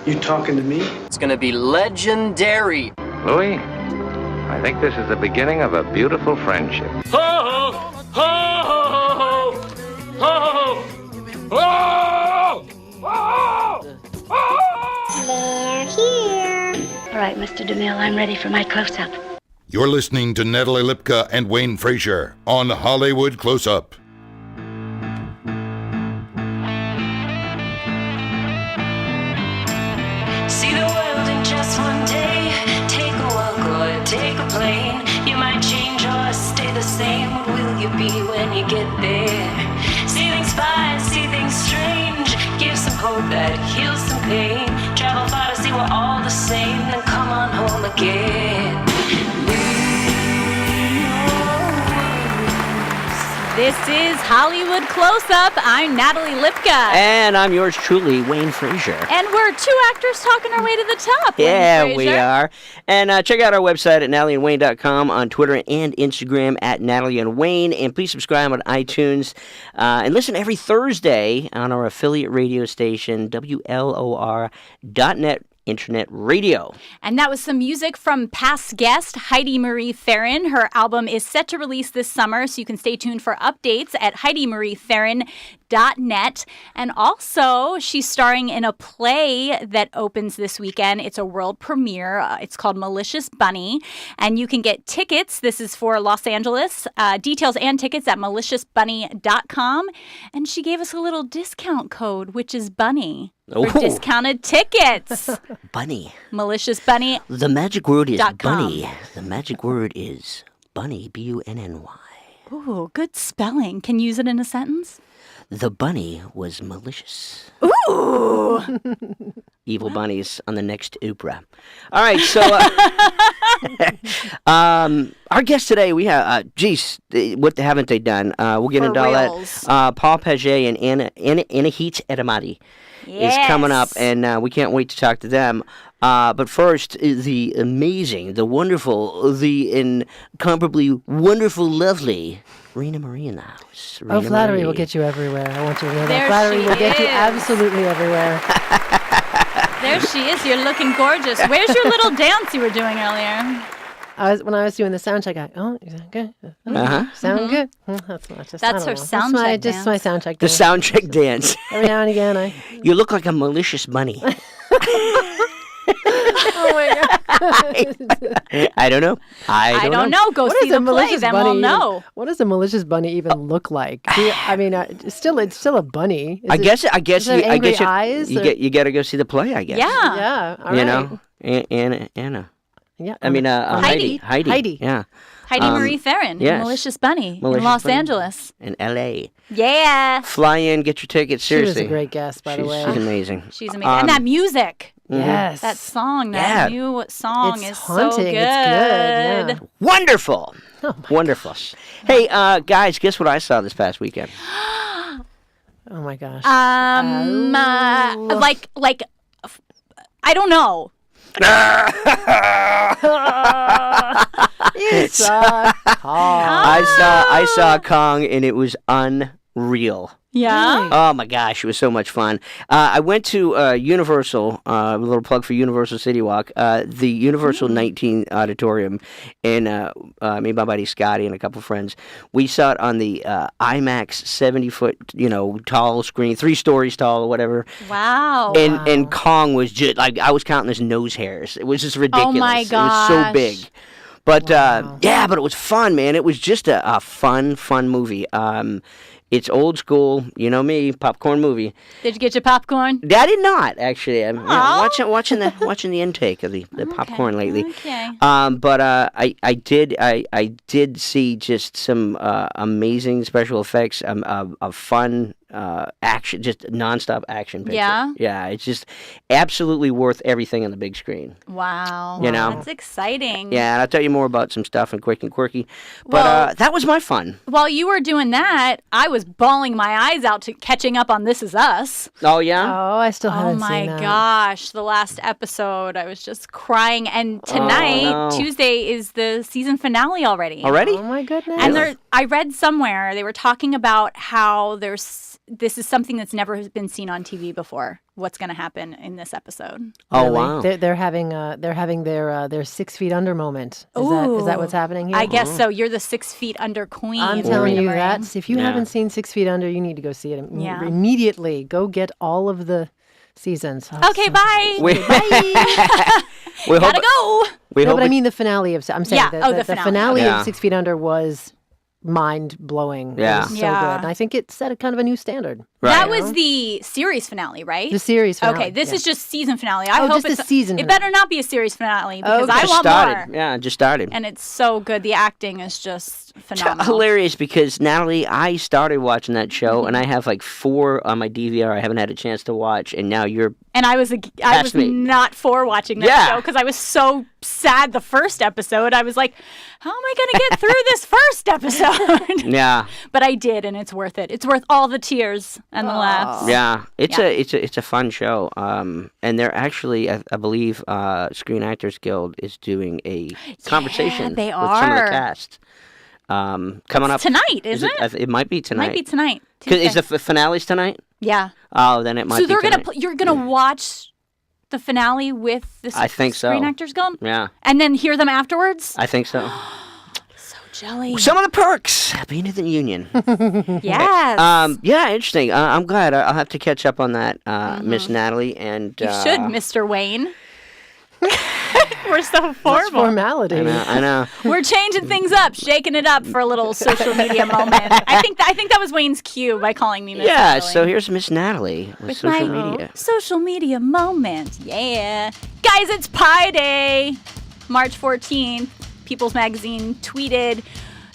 You talking to me? It's gonna be legendary. Louis, I think this is the beginning of a beautiful friendship. Ho, ho, ho, ho, ho, ho, ho. They're here. All right, Mr. DeMille, I'm ready for my close-up. You're listening to Natalie Lipka and Wayne Frazier on Hollywood Close-Up. See the world in just one day. Take a walk or take a plane. You might change or stay the same. What will you be when you get there? See things fine, see things strange. Give some hope that heals some pain. Travel far to see we're all the same. Then come on home again. This is Hollywood Close-Up. I'm Natalie Lipka. And I'm yours truly, Wayne Frazier. And we're two actors talking our way to the top. Yeah, we are. And check out our website at natalieandwayne.com, on Twitter and Instagram at Natalie and Wayne. And please subscribe on iTunes. And listen every Thursday on our affiliate radio station, WLOR.net. Internet radio. And that was some music from past guest Heidi-Marie Ferren. Her album is set to release this summer, so you can stay tuned for updates at HeidiMarieFerren.net. And also, she's starring in a play that opens this weekend. It's a world premiere. It's called Malicious Bunny. And you can get tickets. This is for Los Angeles. Details and tickets at maliciousbunny.com. And she gave us a little discount code, which is Bunny. For discounted tickets. Bunny. Malicious Bunny. The magic word is .com. bunny. The magic word is bunny, B-U-N-N-Y. Ooh, good spelling. Can you use it in a sentence? The bunny was malicious. Ooh! Evil bunnies on the next opera. All right, so our guest today, we have, what haven't they done? We'll get into all that. Paul Padgett and Anahit Etemadi. Yes. Is coming up, and we can't wait to talk to them. But first, the amazing, the wonderful, the incomparably wonderful, lovely Heidi-Marie in the house. Flattery will get you everywhere. I want you to know There that. Flattery she will get you is. absolutely everywhere. There she is. You're looking gorgeous. Where's your little dance you were doing earlier? When I was doing the sound check, good. Sound good. That's her sound check dance. Just my sound check The dance. sound check dance. Every now and again, You look like a malicious bunny. Oh my God. I don't know. I don't know. Go see the play, then we'll know. What does a malicious bunny even look like? It's still a bunny. I guess eyes. You got to go see the play, I guess. Yeah. All right. Anna. Yeah. I mean, Heidi. Heidi. Yeah. Heidi-Marie Ferren, yes. Malicious Bunny in Malicious Los Bunny. Angeles. In L.A. Yeah. Fly in, get your tickets. Seriously. She was a great guest, by the way. She's amazing. She's amazing. And that music. Yes. That song, that new song It's is haunting. so good. It's good. Yeah. Wonderful. Wonderful. Hey, guys, guess what I saw this past weekend? Oh my gosh. Like, I don't know. You saw Kong. I saw Kong, and it was unreal. Yeah. Oh my gosh, it was so much fun. I went to Universal, a little plug for Universal City Walk, the Universal 19 Auditorium, and me and my buddy Scotty and a couple friends. We saw it on the IMAX 70-foot, tall screen, 3 stories tall or whatever. Wow. And Kong was just like, I was counting his nose hairs. It was just ridiculous. Oh my gosh. It was so big. But but it was fun, man. It was just a fun movie. It's old school, you know me, popcorn movie. Did you get your popcorn? I did not, actually. I'm watching the intake of the popcorn lately. Okay. But I did see just some amazing special effects, of fun action, just nonstop action picture. Yeah, it's just absolutely worth everything on the big screen. Wow. That's exciting. Yeah, and I'll tell you more about some stuff in Quick and Quirky. But that was my fun. While you were doing that, I was bawling my eyes out to catching up on This Is Us. Oh, yeah? Oh, I still haven't seen that. Oh my gosh, the last episode, I was just crying. And tonight, Tuesday, is the season finale already. Already? Oh my goodness. And I read somewhere, they were talking about how there's this is something that's never been seen on TV before. What's going to happen in this episode? Oh, Really? wow. They're having their 6 feet under moment. Is that what's happening here? I guess so. You're the 6 feet under queen. I'm telling you Heidi-Marie. that. If you haven't seen 6 feet under, you need to go see it Yeah. immediately. Go get all of the seasons. Oh, Okay, bye. We Gotta go. We No, hope but I it- mean the finale of. I'm saying Yeah. the The finale Yeah. of 6 Feet Under was mind blowing. Yeah. It was so Yeah. good. And I think it set a kind of a new standard. That Right. was the series finale, right? The series finale. Okay, this yeah. is just season finale. I Oh, hope just it's the season It better not be a series finale because Okay. I just want started. more. Yeah, just started. And it's so good. The acting is just phenomenal. Hilarious because Natalie, I started watching that show and I have like 4 on my DVR I haven't had a chance to watch, and now you're And I was Past me. not for watching that Yeah. show because I was so sad the first episode. I was like, how am I going to get through this first episode? yeah. But I did, and it's worth it. It's worth all the tears and the laughs. Yeah, it's Yeah. a fun show. And they're actually, I believe, Screen Actors Guild is doing a conversation they with some of are. the cast. Coming up Tonight, isn't it? It might be tonight. Might be tonight. 'Cause is Tuesday. the finale's tonight? Yeah. Oh, then it might So be they're tonight. you're gonna watch the finale with the I think so. Screen Actors Guild, Yeah, and then hear them afterwards. I think so. So jelly. Some of the perks of being in the union. Yes. Yeah, interesting. I'm glad. I'll have to catch up on that, Miss Natalie. And You should, Mr. Wayne. We're so It's formal. formality. I know. We're changing things up, shaking it up for a little social media moment. I think that was Wayne's cue by calling me Mr. Yeah, Wayne. so here's Miss Natalie with social my media. social media moment. Yeah. Guys, it's Pi Day. March 14th, People's Magazine tweeted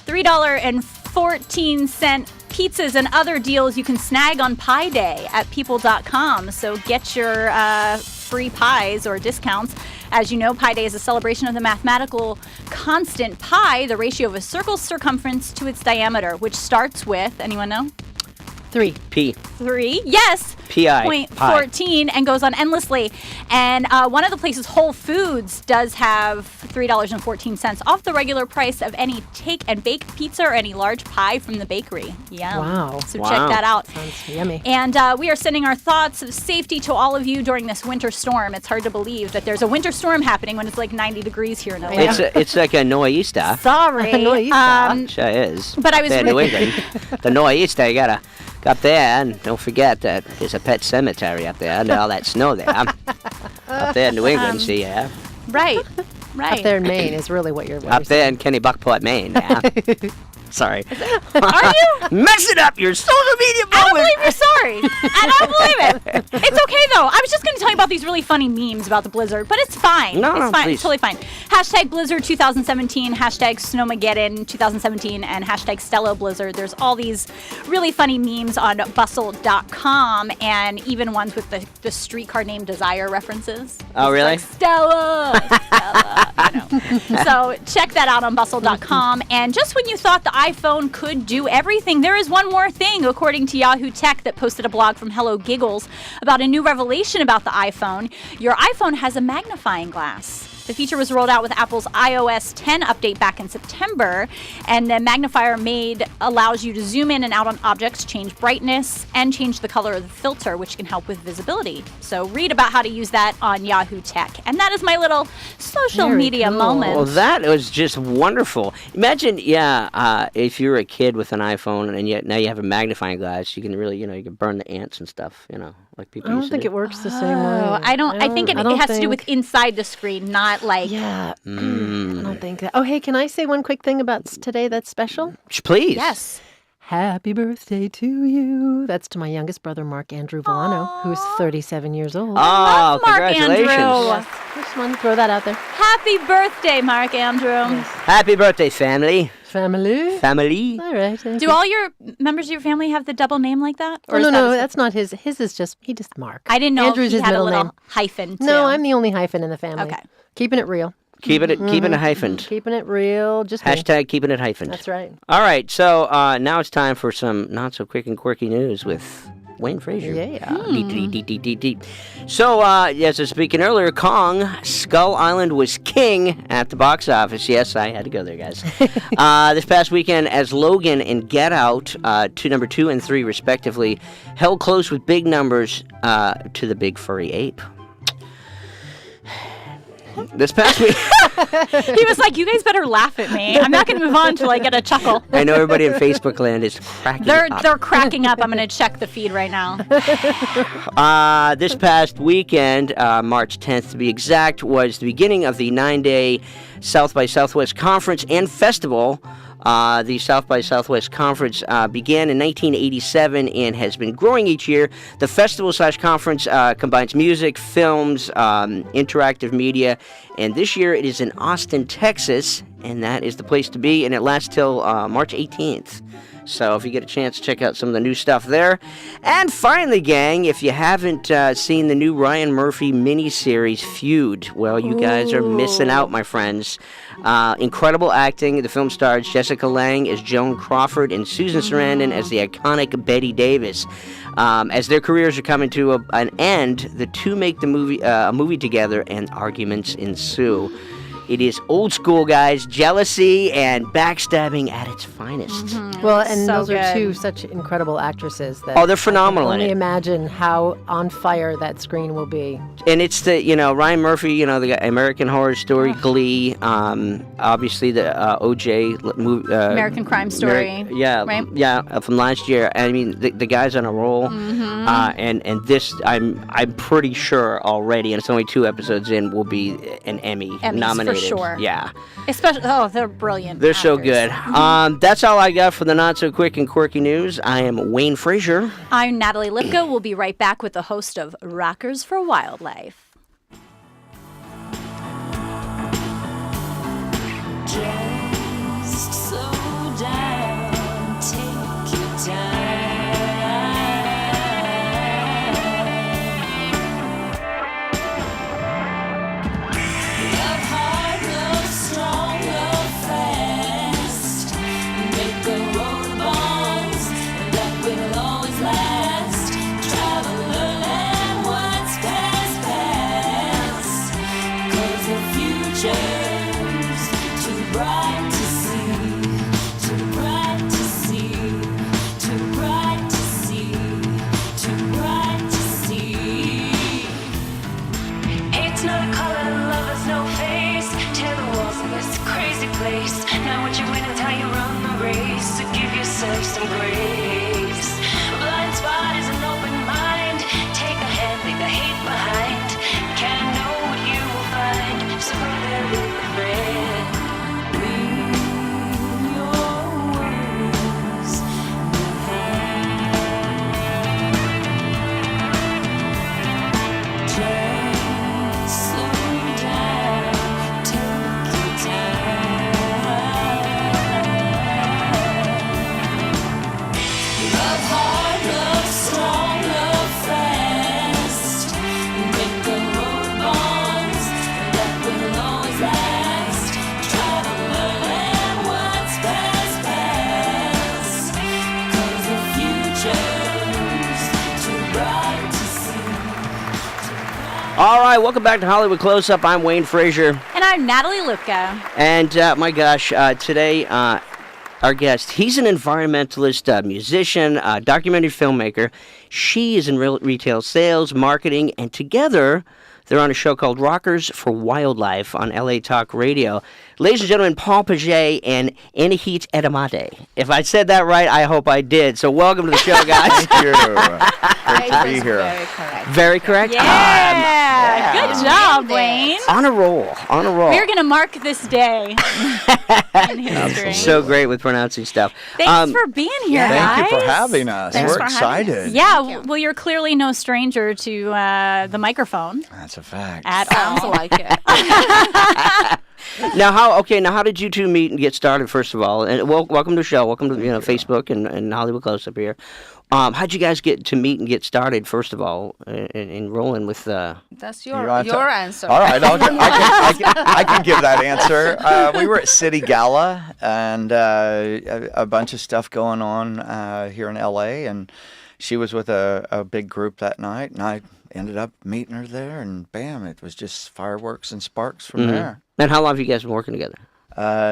$3.14 pizzas and other deals you can snag on Pi Day at people.com. So get your free pies or discounts. As you know, Pi Day is a celebration of the mathematical constant pi, the ratio of a circle's circumference to its diameter, which starts with, anyone know? 3. P. 3. Yes. P.I. Point Pi. 14 and goes on endlessly. And one of the places, Whole Foods, does have $3.14 off the regular price of any take and bake pizza or any large pie from the bakery. Yum. Wow. So Wow. check that out. Sounds yummy. And we are sending our thoughts of safety to all of you during this winter storm. It's hard to believe that there's a winter storm happening when it's like 90 degrees here in LA. It's like a nor'easter. Sorry. Nor'easter. Sure is. But I was There in New England. The nor'easter, you gotta go up there and don't forget that there's a pet cemetery up there and all that snow there. Up there in New England, see, yeah. Right. Right. Up there in Maine is really what you're Up there in Kennebunkport, Maine, yeah. Sorry. Are you? Mess it up, your social media I don't moment. believe you're sorry. I don't believe it. It's okay, though. I was just going to tell you about these really funny memes about the blizzard, but it's fine. No, it's no, fine. please. It's totally fine. Hashtag Blizzard 2017, hashtag Snowmageddon 2017, and hashtag Stella Blizzard. There's all these really funny memes on bustle.com and even ones with the streetcar named Desire references. Oh, It's really? like Stella. You know. So check that out on bustle.com. And just when you thought the iPhone could do everything, there is one more thing, according to Yahoo Tech, that posted a blog from Hello Giggles about a new revelation about the iPhone. Your iPhone has a magnifying glass. The feature was rolled out with Apple's iOS 10 update back in September, and the magnifier allows you to zoom in and out on objects, change brightness, and change the color of the filter, which can help with visibility. So read about how to use that on Yahoo Tech. And that is my little social Very media cool. moment. Well, that was just wonderful. Imagine, if you're a kid with an iPhone and yet now you have a magnifying glass, you can really, you can burn the ants and stuff, like people I don't used think to it do. works the same way. I think it has to do with think- inside the screen, not like... Yeah. I don't think that. Oh, hey, can I say one quick thing about today that's special? Please. Yes. Happy birthday to you. That's to my youngest brother, Mark Andrew Volano, who's 37 years old. Oh, Love Mark congratulations. Andrew. Just wanted to throw that out there. Happy birthday, Mark Andrew. Happy birthday, family. Family. Family. All right. thank Do you. all your members of your family have the double name like that? Oh, is no, that no, a- that's not his. His is just Mark. I didn't know Andrew's if he his had a middle little name. hyphen, too. No, I'm the only hyphen in the family. Okay. Keeping it real. Keeping it hyphened. Keeping it real. Just me. Hashtag keeping it hyphened. That's right. All right, so now it's time for some not so quick and quirky news with Wayne Frazier. Yeah. Deep. So, as I was speaking earlier, Kong, Skull Island was king at the box office. Yes, I had to go there, guys. This past weekend, as Logan and Get Out, to number 2 and 3 respectively, held close with big numbers to the big furry ape. This past week, He was like, "You guys better laugh at me. I'm not going to move on until I get a chuckle." I know everybody in Facebook land is cracking up. They're cracking up. I'm going to check the feed right now. This past weekend, March 10th to be exact, was the beginning of the 9-day South by Southwest Conference and Festival. The South by Southwest Conference began in 1987 and has been growing each year. The festival/conference combines music, films, interactive media, and this year it is in Austin, Texas, and that is the place to be, and it lasts till March 18th. So if you get a chance, check out some of the new stuff there. And finally, gang, if you haven't seen the new Ryan Murphy miniseries, Feud, well, you guys are missing out, my friends. Incredible acting. The film stars Jessica Lange as Joan Crawford and Susan Sarandon as the iconic Betty Davis. As their careers are coming to an end, the two make a movie together and arguments ensue. It is old school, guys. Jealousy and backstabbing at its finest. Well, and So those are good. two such incredible actresses. That Oh, they're phenomenal I in can only it. imagine how on fire that screen will be. And it's the, Ryan Murphy, the American Horror Story, Glee, obviously the O.J. movie. American Crime Story. Yeah, from last year. I mean, the guy's on a roll. And this, I'm pretty sure already, and it's only 2 episodes in, will be an Emmy nominated. For sure. Yeah. Especially, they're brilliant. They're so actors. good. That's all I got for the not so quick and quirky news. I am Wayne Frazier. I'm Natalie Lipka. We'll be right back with the host of Rockers for Wildlife. Just slow down, take your time. Love hard, love strong, love fast. Make a road of bonds that will always last. Travel, learn what's past. 'Cause the future's too bright to see, too bright to see, too bright to see, too bright to see. Hate's not a color, love has no face. Tear the walls of this crazy place. Now what you win is how you run the race. So give yourself some grace. A blind spot is an open mind. Take a hand, leave the hate behind. Can't know what you will find. So go there with a friend. Leave your worries behind. Just slow down, take your time. Love hard, love strong, love fast. Make a road of bonds that will always last. Try to learn what's past. 'Cause the future's too bright to see. All right, welcome back to Hollywood Close-Up. I'm Wayne Frazier. And I'm Natalie Lipka. And, my gosh, today, our guest, he's an environmentalist, musician, documentary filmmaker. She is in retail sales, marketing, and together they're on a show called Rockers for Wildlife on LA Talk Radio. Ladies and gentlemen, Paul Padgett and Anahit Etemadi. If I said that right, I hope I did. So welcome to the show, guys. Thank you. Great to be here. Very correct? Yeah. Good job, Wayne. On a roll. On a roll. We're going to mark this day in history. So great with pronouncing stuff. Thanks for being here, Thank you guys. for having us. Thanks We're for having excited. Yeah, well, you're clearly no stranger to the microphone That's a fact. at Sounds all. like it. Now, how did you two meet and get started? First of all, and welcome to the show. Welcome to Facebook and Hollywood Close Up here. How'd you guys get to meet and get started? First of all, in rolling with. That's You your want to- answer. All right, I can give that answer. We were at City Gala and a bunch of stuff going on here in LA, and she was with a big group that night, and I ended up meeting her there, and bam, it was just fireworks and sparks from there. And how long have you guys been working together?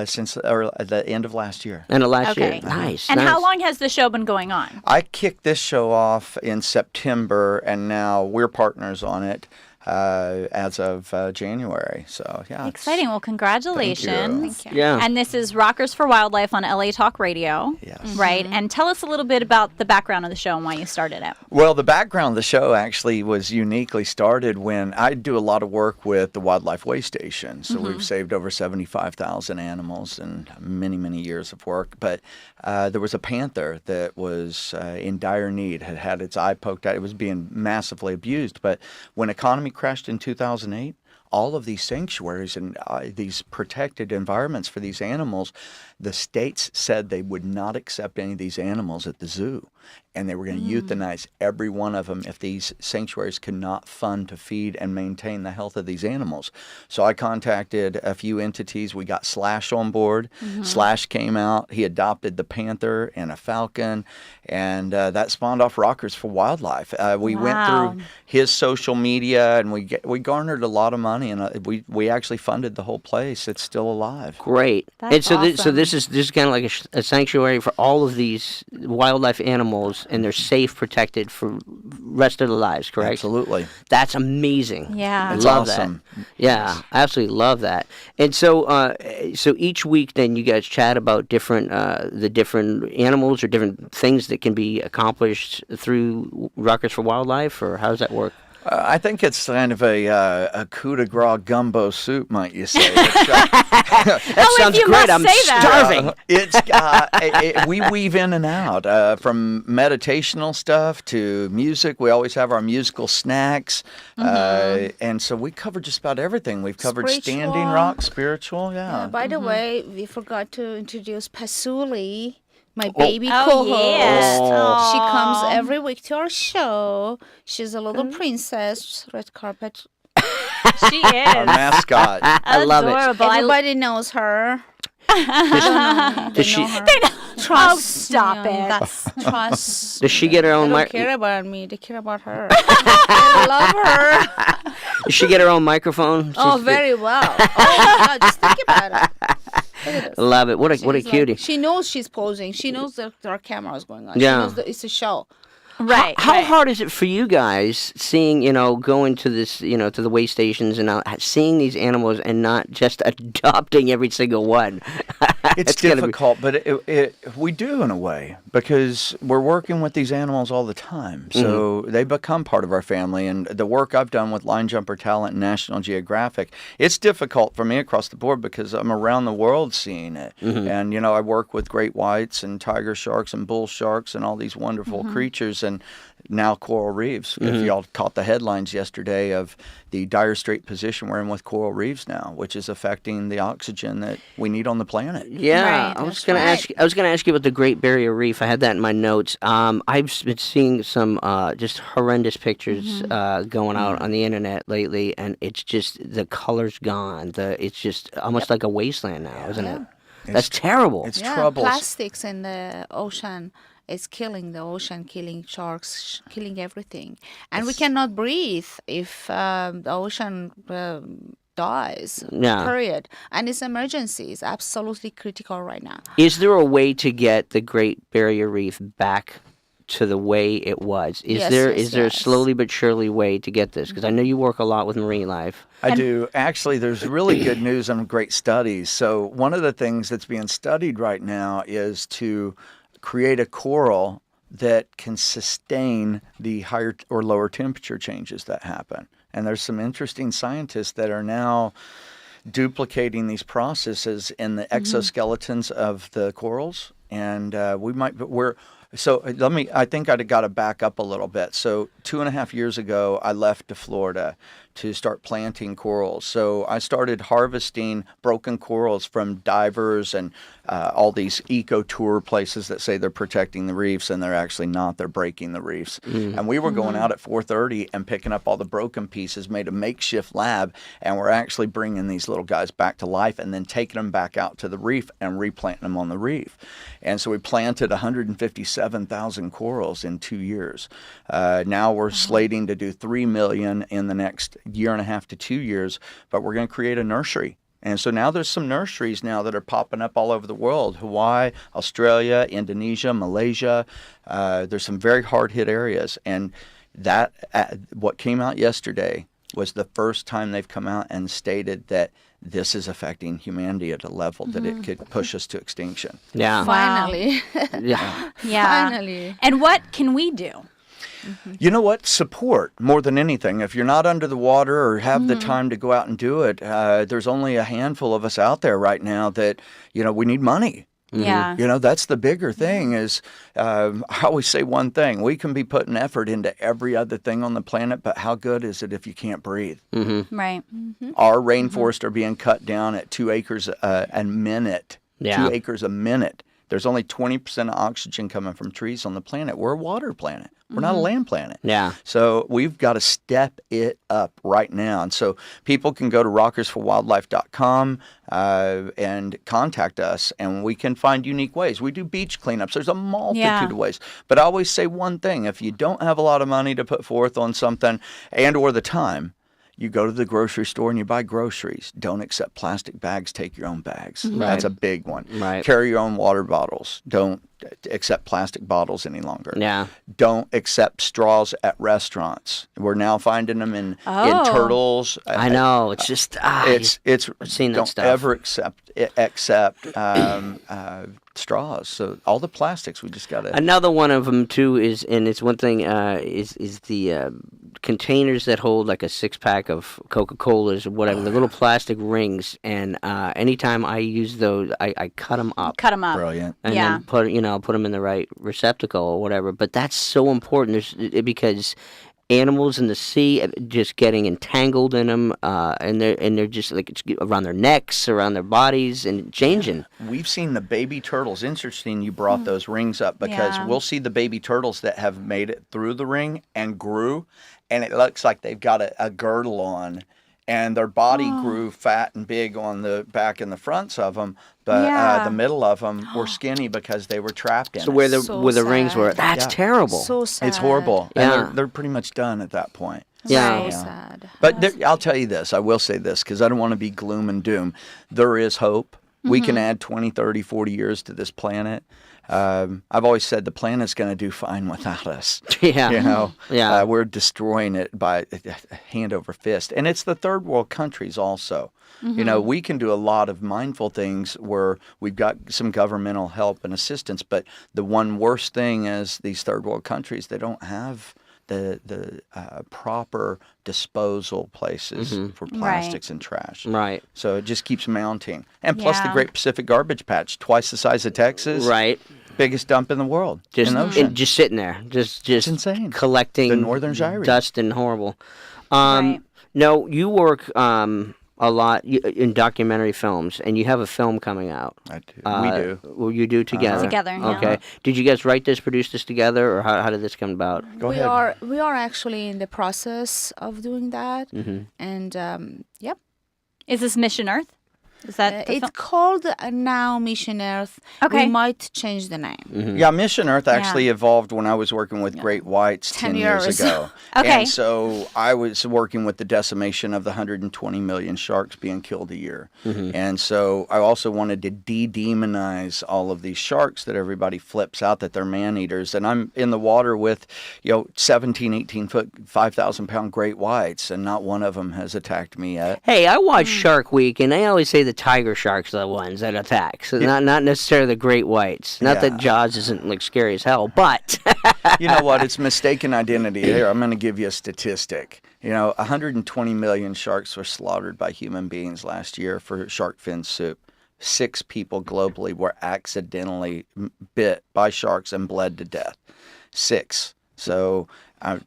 Since the end of last year. End of last Okay. year. Nice. And nice. how long has the show been going on? I kicked this show off in September, and now we're partners on it as of January. So, yeah. Exciting. Well, congratulations. Thank you. Yeah. And this is Rockers for Wildlife on LA Talk Radio. Yes. Right? And tell us a little bit about the background of the show and why you started it. Well, the background of the show actually was uniquely started when I do a lot of work with the Wildlife Way Station. So we've saved over 75,000 animals in many, many years of work. But there was a panther that was in dire need, had its eye poked out. It was being massively abused. But when economy crashed in 2008, all of these sanctuaries and these protected environments for these animals, the states said they would not accept any of these animals at the zoo. And they were going to euthanize every one of them if these sanctuaries could not fund to feed and maintain the health of these animals. So I contacted a few entities. We got Slash on board. Slash came out. He adopted the panther and a falcon. And that spawned off Rockers for Wildlife. We went through his social media, and we garnered a lot of money, and we actually funded the whole place. It's still alive. Great. That's and so awesome. this is kind of like a sanctuary for all of these wildlife animals, and they're safe, protected for rest of their lives, correct? Absolutely. That's amazing. Yeah. I It's love awesome. that. Yeah, I absolutely love that. And so so each week then you guys chat about different the different animals or different things that can be accomplished through Rockers for Wildlife, or how does that work? I think it's kind of a coup de grace gumbo soup, might you say. That sounds you great. must I'm say that. starving. We weave in and out from meditational stuff to music. We always have our musical snacks, and so we cover just about everything. We've covered standing Spiritual. rock, spiritual, yeah. By the way, we forgot to introduce Pasuli, my baby Oh, co-host. yeah. She Aw. comes every week to our show. She's a little princess, red carpet. She Our is. mascot. I love it. Adorable. Everybody knows her. Does she Trust. Oh, stop me, it. That's trust. does she get her They own don't care about me. They care about her. I love her. Does she get her own microphone? Oh, very well. Oh my God, just think about it. Look at this. Love it. What a She's like- cutie. she knows she's posing. She knows that there are cameras going on. Yeah. She knows that it's a show. Right. How right. hard is it for you guys seeing, going to this, to the way stations and seeing these animals and not just adopting every single one? It's gotta be- difficult, but we do in a way, because we're working with these animals all the time. So they become part of our family. And the work I've done with Line Jumper Talent and National Geographic, it's difficult for me across the board because I'm around the world seeing it. And, I work with great whites and tiger sharks and bull sharks and all these wonderful creatures. And now coral reefs. If y'all caught the headlines yesterday of the dire strait position we're in with coral reefs now, which is affecting the oxygen that we need on the planet. Yeah, Right, I was going to ask. I was going to ask you about the Great Barrier Reef. I had that in my notes. I've been seeing some just horrendous pictures going out on the internet lately, and it's just the color's gone. It's just almost like a wasteland now, isn't it? That's terrible. It's Yeah, troubles. plastics in the ocean is killing the ocean, killing sharks, killing everything. And we cannot breathe if the ocean dies, Yeah. period. And it's emergency. It's absolutely critical right now. Is there a way to get the Great Barrier Reef back to the way it was? Is Yes, there yes, a yes. slowly but surely way to get this? Because I know you work a lot with marine life. I do. Actually, there's really good news and great studies. So one of the things that's being studied right now is to create a coral that can sustain the higher or lower temperature changes that happen. And there's some interesting scientists that are now duplicating these processes in the exoskeletons of the corals. And I think I'd got to back up a little bit. So 2.5 years ago, I left to Florida to start planting corals. So I started harvesting broken corals from divers and all these eco-tour places that say they're protecting the reefs, and they're actually not. They're breaking the reefs. And we were going out at 4:30 and picking up all the broken pieces, made a makeshift lab, and we're actually bringing these little guys back to life and then taking them back out to the reef and replanting them on the reef. And so we planted 157,000 corals in 2 years. Now we're slating to do 3 million in the next year and a half to 2 years, but we're going to create a nursery. And so now there's some nurseries now that are popping up all over the world: Hawaii, Australia, Indonesia, Malaysia. There's some very hard-hit areas. And that what came out yesterday was the first time they've come out and stated that this is affecting humanity at a level that it could push us to extinction. Yeah. Finally. Yeah. Finally. And what can we do? You know what? Support more than anything. If you're not under the water or have the time to go out and do it, there's only a handful of us out there right now that, we need money. Yeah. That's the bigger thing is, I always say one thing: we can be putting effort into every other thing on the planet, but how good is it if you can't breathe? Right. Our rainforests are being cut down at 2 acres a minute. Yeah. 2 acres a minute. There's only 20% of oxygen coming from trees on the planet. We're a water planet. We're not a land planet. Yeah. So we've got to step it up right now. And so people can go to rockersforwildlife.com and contact us, and we can find unique ways. We do beach cleanups. There's a multitude of ways. But I always say one thing: if you don't have a lot of money to put forth on something and or the time, you go to the grocery store and you buy groceries. Don't accept plastic bags. Take your own bags. That's a big one. Right. Carry your own water bottles. Don't accept plastic bottles any longer. Yeah. Don't accept straws at restaurants. We're now finding them in turtles. I know. It's just it's I've seen that don't stuff. ever accept straws. So all the plastics, we just got to. Another one of them too is, and it's one thing, is the containers that hold like a 6-pack of Coca-Colas or whatever, the little plastic rings. And anytime I use those, I cut them up. Cut them up. Brilliant. And then put them in the right receptacle or whatever. But that's so important because animals in the sea just getting entangled in them, and they're just like it's around their necks, around their bodies, and changing. We've seen the baby turtles. Interesting you brought those rings up, because we'll see the baby turtles that have made it through the ring and grew, and it looks like they've got a girdle on, and their body grew fat and big on the back and the fronts of them, but the middle of them were skinny because they were trapped in So it. where the rings were, that's terrible. So sad. It's horrible. Yeah. And they're pretty much done at that point. Yeah. So sad. But I'll tell you this. I will say this, because I don't want to be gloom and doom. There is hope. We can add 20, 30, 40 years to this planet. I've always said the planet's going to do fine without us. Yeah. We're destroying it by hand over fist. And it's the third world countries also. We can do a lot of mindful things where we've got some governmental help and assistance, but the one worst thing is these third world countries, they don't have the proper disposal places for plastics and trash. Right. So it just keeps mounting. And plus the Great Pacific Garbage Patch, twice the size of Texas. Right. Biggest dump in the world. Just in the ocean. just sitting there, just It's insane. collecting The Northern Gyre. dust and horrible. Right. No, you work a lot in documentary films, and you have a film coming out. I do. We do. Well, you do together. Together, yeah. Okay. Did you guys write this, produce this together, or how did this come about? Go ahead. We are actually in the process of doing that, and yep. Is this Mission Earth? Is that the It's film? called now Mission Earth. Okay. We might change the name. Yeah, Mission Earth actually evolved when I was working with great whites 10 years ago. Okay. And so I was working with the decimation of the 120 million sharks being killed a year. And so I also wanted to de-demonize all of these sharks that everybody flips out that they're man-eaters. And I'm in the water with, 17, 18-foot, 5,000-pound great whites, and not one of them has attacked me yet. Hey, I watch Shark Week, and they always say the tiger sharks are the ones that attack, so not necessarily the great whites. Not that Jaws isn't like scary as hell, but You know what? It's mistaken identity. Here, I'm going to give you a statistic. 120 million sharks were slaughtered by human beings last year for shark fin soup. 6 people globally were accidentally bit by sharks and bled to death. 6. So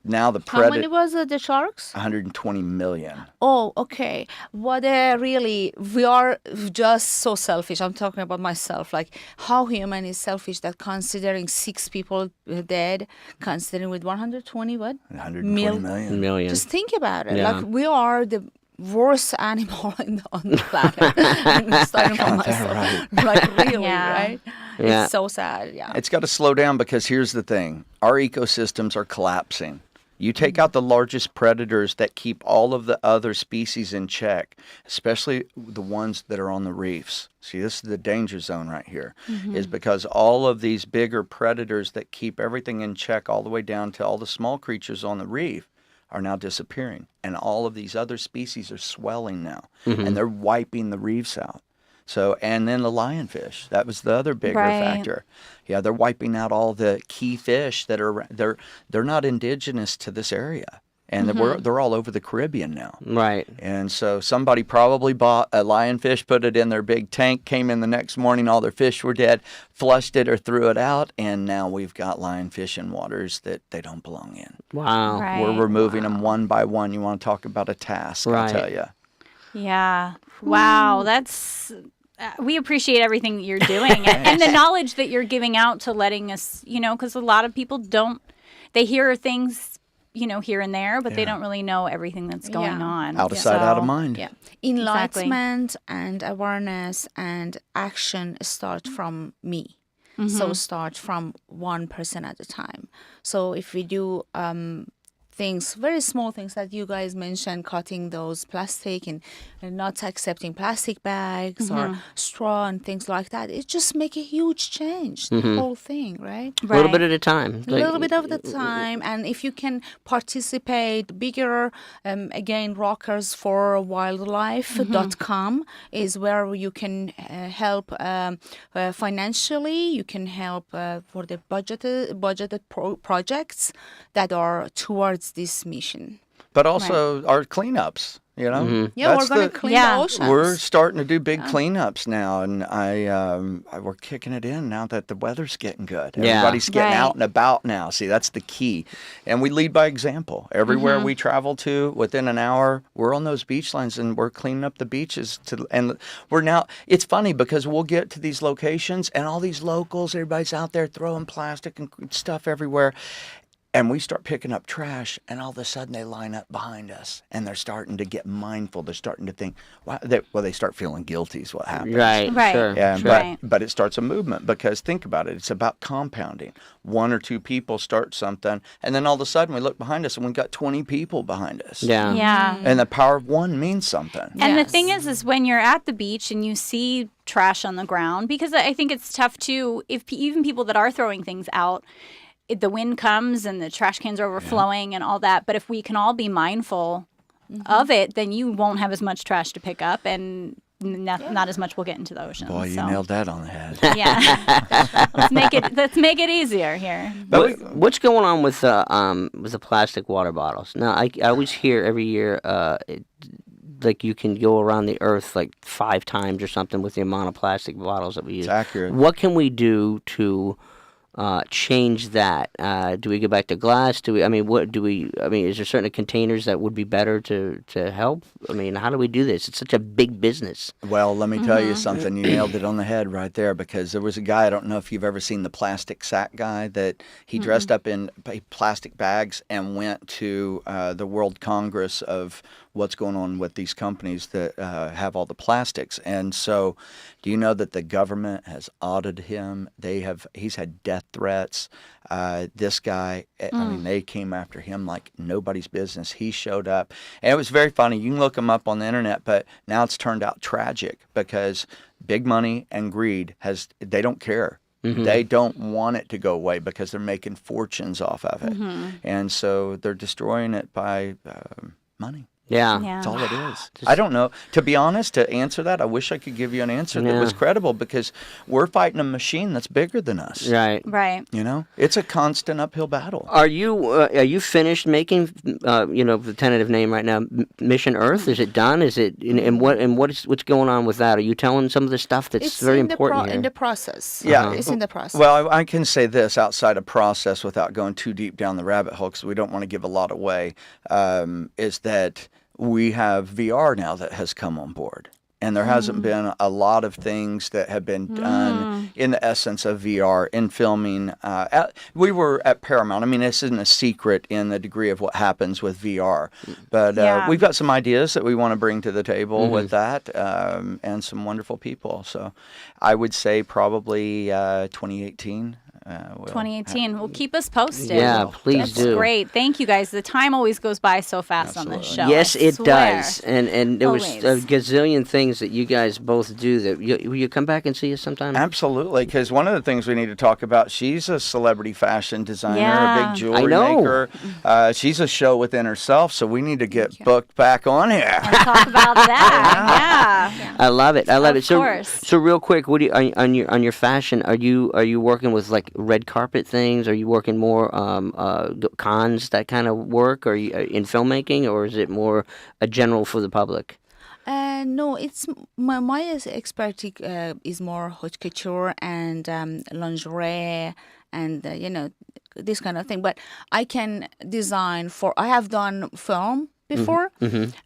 Now the How many was the sharks? 120 million. Oh, okay. What really, we are just so selfish. I'm talking about myself. Like, how human is selfish that considering 6 people dead, considering with 120 what? 120 million. Just think about it. Yeah. Like, we are the worst animal on the planet. Starting from myself. Right. Like, really, Yeah. right? Yeah. It's so sad, yeah. It's got to slow down because here's the thing. Our ecosystems are collapsing. You take out the largest predators that keep all of the other species in check, especially the ones that are on the reefs. See, this is the danger zone right here, is because all of these bigger predators that keep everything in check all the way down to all the small creatures on the reef are now disappearing. And all of these other species are swelling now, and they're wiping the reefs out. So, and then the lionfish, that was the other bigger factor. Yeah, they're wiping out all the key fish that are, they're not indigenous to this area. And they're all over the Caribbean now. Right. And so somebody probably bought a lionfish, put it in their big tank, came in the next morning, all their fish were dead, flushed it or threw it out, and now we've got lionfish in waters that they don't belong in. Wow. Right. We're removing them one by one. You want to talk about a task, I'll tell you. Yeah. Wow. That's. We appreciate everything that you're doing and the knowledge that you're giving out to letting us, because a lot of people don't, they hear things, here and there, but they don't really know everything that's going on. Out of sight, out of mind. Yeah. Enlightenment and awareness and action start from me. So start from one person at a time. So if we do things, very small things that you guys mentioned, cutting those plastic and not accepting plastic bags or straw and things like that, it just make a huge change, the whole thing, right? A little bit at a time. A little bit of the time, and if you can participate bigger, again, rockersforwildlife.com is where you can help financially, you can help for the budgeted projects that are towards this mission. But also our cleanups, Yeah, we're going to clean the oceans. We're starting to do big cleanups now, and we're kicking it in now that the weather's getting good. Everybody's getting out and about now. See, that's the key. And we lead by example. Everywhere we travel to, within an hour, we're on those beach lines, and we're cleaning up the beaches. And we're now, it's funny because we'll get to these locations, and all these locals, everybody's out there throwing plastic and stuff everywhere. And we start picking up trash, and all of a sudden they line up behind us, and they're starting to get mindful. They're starting to think, they start feeling guilty is what happens. Right. Sure. Yeah, but it starts a movement because think about it. It's about compounding. 1 or 2 people start something, and then all of a sudden we look behind us, and we've got 20 people behind us. Yeah. Yeah. And the power of one means something. And the thing is when you're at the beach and you see trash on the ground, because I think it's tough too, if even people that are throwing things out, the wind comes and the trash cans are overflowing and all that. But if we can all be mindful of it, then you won't have as much trash to pick up, and not as much will get into the ocean. Boy, you nailed that on the head. Yeah. Let's make it easier here. What's going on with the plastic water bottles? Now, I always hear every year like you can go around the earth like 5 times or something with the amount of plastic bottles that we use. It's accurate. What can we do to change that? Do we go back to glass? Is there certain containers that would be better to help? I mean, how do we do this? It's such a big business. Well, let me tell you something. You nailed it on the head right there, because there was a guy, I don't know if you've ever seen the plastic sack guy, that he dressed up in plastic bags and went to the World Congress of what's going on with these companies that have all the plastics. And so do you know that the government has audited him? He's had death threats. This guy, I mean, they came after him like nobody's business. He showed up. And it was very funny. You can look him up on the internet, but now it's turned out tragic because big money and greed they don't care. They don't want it to go away because they're making fortunes off of it. And so they're destroying it by money. Yeah. That's all it is. I don't know. To be honest, to answer that, I wish I could give you an answer that was credible, because we're fighting a machine that's bigger than us. Right. Right. You know, it's a constant uphill battle. Are you finished making the tentative name right now, Mission Earth? Is it done? Is it what's going on with that? Are you telling some of the stuff that's very important here? In the process. Yeah, it's in the process. Well, I can say this outside of process without going too deep down the rabbit hole, because we don't want to give a lot away. Is that we have VR now that has come on board. And there hasn't been a lot of things that have been done in the essence of VR in filming. We were at Paramount. I mean, this isn't a secret in the degree of what happens with VR. But we've got some ideas that we want to bring to the table with that, and some wonderful people. So I would say probably 2018. 2018. Well, keep us posted. Yeah, please do. That's great. Thank you, guys. The time always goes by so fast on this show. Yes, I it swear. does. And there was a gazillion things that you guys both do. That will you come back and see us sometime? Absolutely, because one of the things we need to talk about, she's a celebrity fashion designer, a big jewelry maker. She's a show within herself, so we need to get booked back on here. And talk about that. Yeah. I love it. I love it. course. So real quick, what do you, on your fashion? Are you working with like red carpet things? Are you working more cons, that kind of work? Are you in filmmaking, or is it more a general for the public? No, it's my expertise is more haute couture and lingerie and this kind of thing. But I can design I have done film before,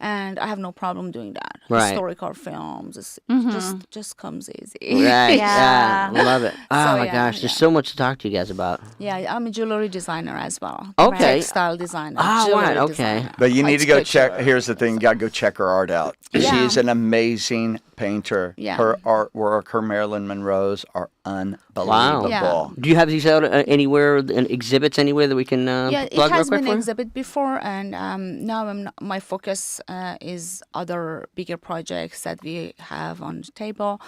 and I have no problem doing that. Right. Historical films, just comes easy. Right. Yeah. Love it. Oh So, my gosh, there's so much to talk to you guys about. Yeah, I'm a jewelry designer as well. Okay. Textile designer. Oh, jewelry right. Okay. designer. But you need to go Haute check. couture. Here's the thing: you gotta go check her art out. Yeah. She's an amazing painter. Yeah. Her artwork, her Marilyn Monroes are unbelievable. Yeah. Do you have these out anywhere, in exhibits anywhere that we can Yeah, plug it has real quick been for? exhibit before, and now my focus is other bigger projects that we have on the table.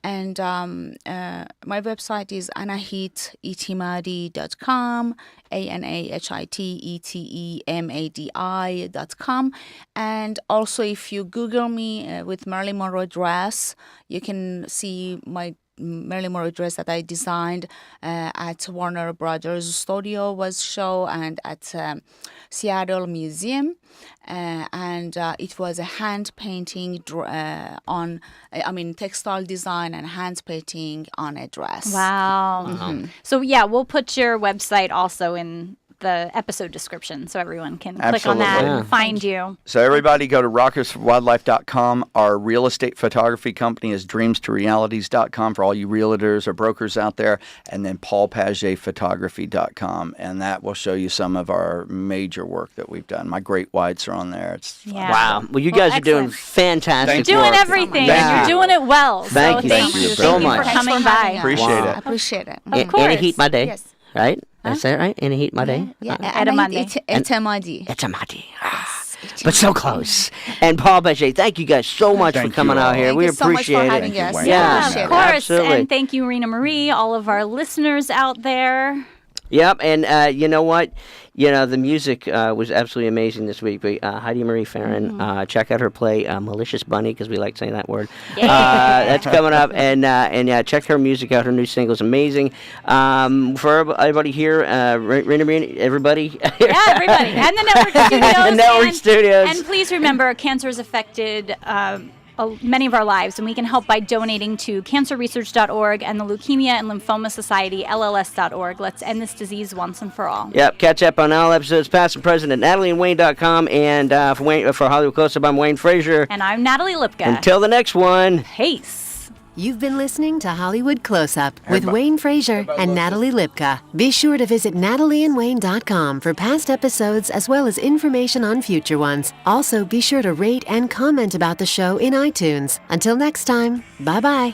And my website is anahitetmadi.com, ANAHITETEMADI.com. And also, if you Google me with Marilyn Monroe dress, you can see my Marilyn Monroe dress that I designed at Warner Brothers Studio was show, and at Seattle Museum, and it was a hand painting textile design and hand painting on a dress. Wow. So yeah, we'll put your website also in the episode description so everyone can click on that and find you. So everybody go to rockersforwildlife.com. Our real estate photography company is dreamstorealities.com for all you realtors or brokers out there, and then paulpagetphotography.com, and that will show you some of our major work that we've done. My great whites are on there. It's fun. Wow. Well, you guys are doing fantastic You're doing work. everything. Thank You're doing it well. Thank you. Thank you so much. for coming by. Appreciate I it. appreciate it. Of course. Anahit Etemadi, Yes. right? Did I say it right? Anahit Etemadi? Yeah, Etemadi. Etemadi. Etemadi. But so close. And Paul Padgett, thank you guys so much for Thank coming you all. out here. Thank we you so much appreciate for it. having us. Yeah, Of course. absolutely. And thank you, Reena-Marie, all of our listeners out there. Yep, and you know what? The music was absolutely amazing this week. But Heidi-Marie Ferren, check out her play "Malicious Bunny" because we like saying that word. That's coming up, and check her music out. Her new single is amazing. For everybody here, Reena-Marie, everybody. Yeah, everybody. And the Network Studios. The Network Studios. And please remember, cancer has affected many of our lives, and we can help by donating to cancerresearch.org and the Leukemia and Lymphoma Society, LLS.org. Let's end this disease once and for all. Yep, catch up on all episodes past and present at NatalieandWayne.com. And for Hollywood Close-Up, I'm Wayne Frazier. And I'm Natalie Lipka. Until the next one. Peace. You've been listening to Hollywood Close-Up with Wayne Frazier and Natalie Lipka. Be sure to visit NatalieandWayne.com for past episodes as well as information on future ones. Also, be sure to rate and comment about the show in iTunes. Until next time, bye-bye.